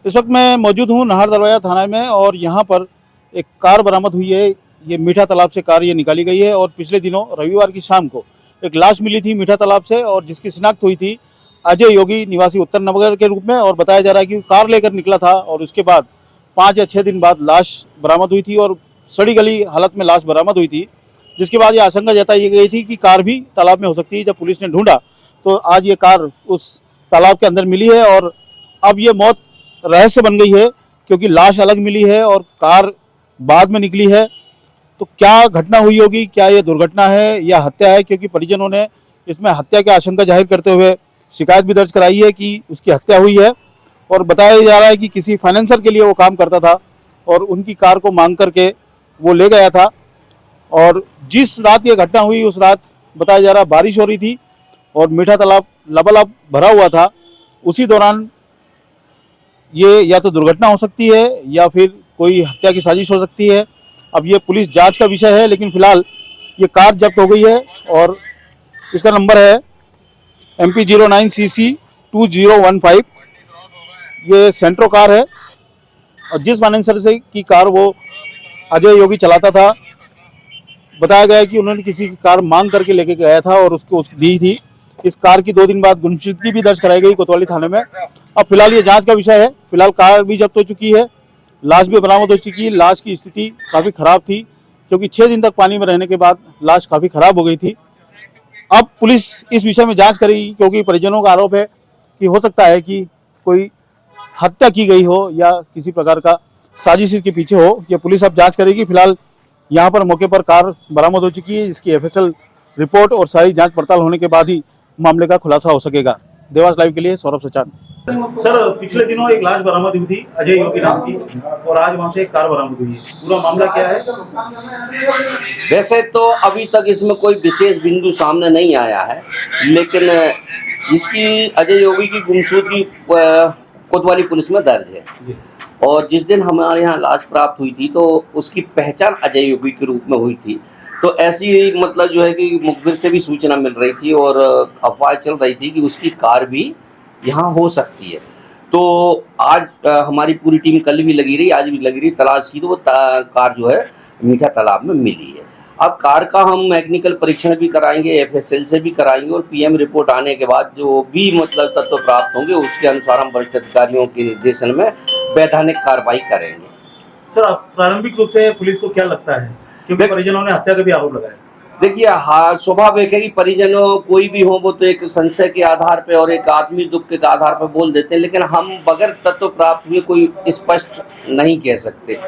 इस वक्त मैं मौजूद हूँ नाहर दरवाजा थाना में और यहाँ पर एक कार बरामद हुई है। ये मीठा तालाब से कार ये निकाली गई है और पिछले दिनों रविवार की शाम को एक लाश मिली थी मीठा तालाब से और जिसकी शिनाख्त हुई थी अजय योगी निवासी उत्तर नगर के रूप में। और बताया जा रहा है कि कार लेकर निकला था और उसके बाद 5 या 6 दिन बाद लाश बरामद हुई थी और सड़ी गली हालत में लाश बरामद हुई थी, जिसके बाद ये आशंका जताई गई थी कि कार भी तालाब में हो सकती है। जब पुलिस ने ढूंढा तो आज ये कार उस तालाब के अंदर मिली है और अब ये मौत रहस्य बन गई है क्योंकि लाश अलग मिली है और कार बाद में निकली है। तो क्या घटना हुई होगी, क्या ये दुर्घटना है या हत्या है, क्योंकि परिजनों ने इसमें हत्या की आशंका जाहिर करते हुए शिकायत भी दर्ज कराई है कि उसकी हत्या हुई है। और बताया जा रहा है कि किसी फाइनेंसर के लिए वो काम करता था और उनकी कार को मांग करके वो ले गया था। और जिस रात ये घटना हुई उस रात बताया जा रहा बारिश हो रही थी और मीठा तालाब लबालब भरा हुआ था। उसी दौरान ये या तो दुर्घटना हो सकती है या फिर कोई हत्या की साजिश हो सकती है। अब ये पुलिस जांच का विषय है, लेकिन फिलहाल ये कार जब्त हो गई है और इसका नंबर है MP09CC 2015। ये सेंट्रो कार है और जिस फाइनेंसर से की कार वो अजय योगी चलाता था, बताया गया कि उन्होंने किसी की कार मांग करके लेके गया था और उसको दी थी। इस कार की 2 दिन बाद गुमशुदगी भी दर्ज कराई गई कोतवाली थाने में। अब फिलहाल ये जांच का विषय है। फिलहाल कार भी जब्त हो चुकी है, लाश भी बरामद हो चुकी है। लाश की स्थिति काफ़ी ख़राब थी क्योंकि 6 दिन तक पानी में रहने के बाद लाश काफ़ी ख़राब हो गई थी। अब पुलिस इस विषय में जांच करेगी क्योंकि परिजनों का आरोप है कि हो सकता है कि कोई हत्या की गई हो या किसी प्रकार का साजिश के पीछे हो। ये पुलिस अब जांच करेगी। फिलहाल यहाँ पर मौके पर कार बरामद हो चुकी है, जिसकी FSL रिपोर्ट और सारी जांच पड़ताल होने के बाद ही मामले का खुलासा हो सकेगा। देवास लाइव के लिए सौरभ सचान। सर, पिछले दिनों एक लाश बरामद हुई थी अजय योगी नाम की और आज वहाँ से एक कार बरामद हुई है। पूरा मामला क्या है? वैसे तो अभी तक इसमें कोई विशेष बिंदु सामने नहीं आया है, लेकिन इसकी अजय योगी की गुमशुदगी कोतवाली पुलिस में दर्ज है। और जिस दिन हमारे यहाँ लाश प्राप्त हुई थी तो उसकी पहचान अजय योगी के रूप में हुई थी। तो ऐसी मतलब जो है कि मुखबिर से भी सूचना मिल रही थी और अफवाह चल रही थी कि उसकी कार भी यहाँ हो सकती है। तो आज हमारी पूरी टीम कल भी लगी रही, आज भी लगी रही तलाश की, तो वो कार जो है मीठा तालाब में मिली है। अब कार का हम मैकेनिकल परीक्षण भी कराएंगे, FSL से भी कराएंगे और PM रिपोर्ट आने के बाद जो भी मतलब तत्व प्राप्त होंगे उसके अनुसार हम वरिष्ठ अधिकारियों के निर्देशन में वैधानिक कार्रवाई करेंगे। सर, प्रारंभिक रूप से पुलिस को क्या लगता है, क्योंकि परिजनों ने हत्या का भी आरोप लगाया? देखिए, हाँ, स्वाभाविक है कि परिजनों कोई भी हो वो तो एक संशय के आधार पे और एक आत्मीय दुख के आधार पर बोल देते हैं, लेकिन हम बगैर तत्व प्राप्त हुए कोई स्पष्ट नहीं कह सकते।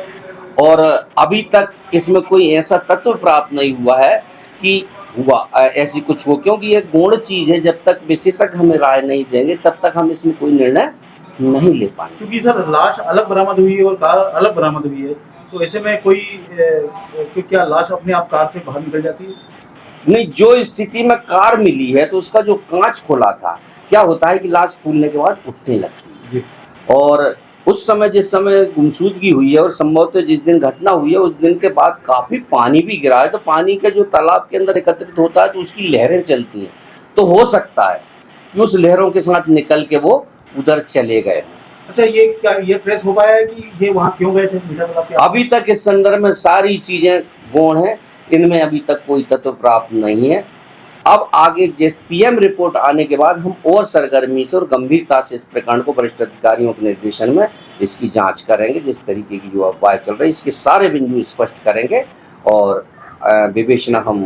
और अभी तक इसमें कोई ऐसा तत्व प्राप्त नहीं हुआ है कि हुआ ऐसी कुछ हो, क्योंकि ये गौण चीज है। जब तक विशेषज्ञ हमें राय नहीं देंगे तब तक हम इसमें कोई निर्णय नहीं ले पाएंगे। क्योंकि सर लाश अलग बरामद हुई है और कार अलग बरामद हुई है, तो ऐसे में कोई क्या लाश अपने आप कार से बाहर निकल जाती है? नहीं, जो स्थिति में कार मिली है तो उसका जो कांच खोला था, क्या होता है कि लाश फूलने के बाद उठने लगती है। और उस समय जिस समय गुमशुदगी हुई है और संभवतः जिस दिन घटना हुई है उस दिन के बाद काफ़ी पानी भी गिरा है, तो पानी का जो तालाब के अंदर एकत्रित होता है तो उसकी लहरें चलती हैं। तो हो सकता है कि उस लहरों के साथ निकल के वो उधर चले गए। अच्छा, ये क्या ये ट्रेस हो पाया है कि ये वहाँ क्यों गए थे मीठा तालाब के? अभी तक इस संदर्भ में सारी चीज़ें गौण हैं, इनमें अभी तक कोई तत्व प्राप्त नहीं है। अब आगे जिस PM रिपोर्ट आने के बाद हम और सरगर्मी से और गंभीरता से इस प्रकरण को वरिष्ठ अधिकारियों के निर्देशन में इसकी जांच करेंगे। जिस तरीके की जो अफवाह चल रही है इसके सारे बिंदु स्पष्ट करेंगे और विवेचना हम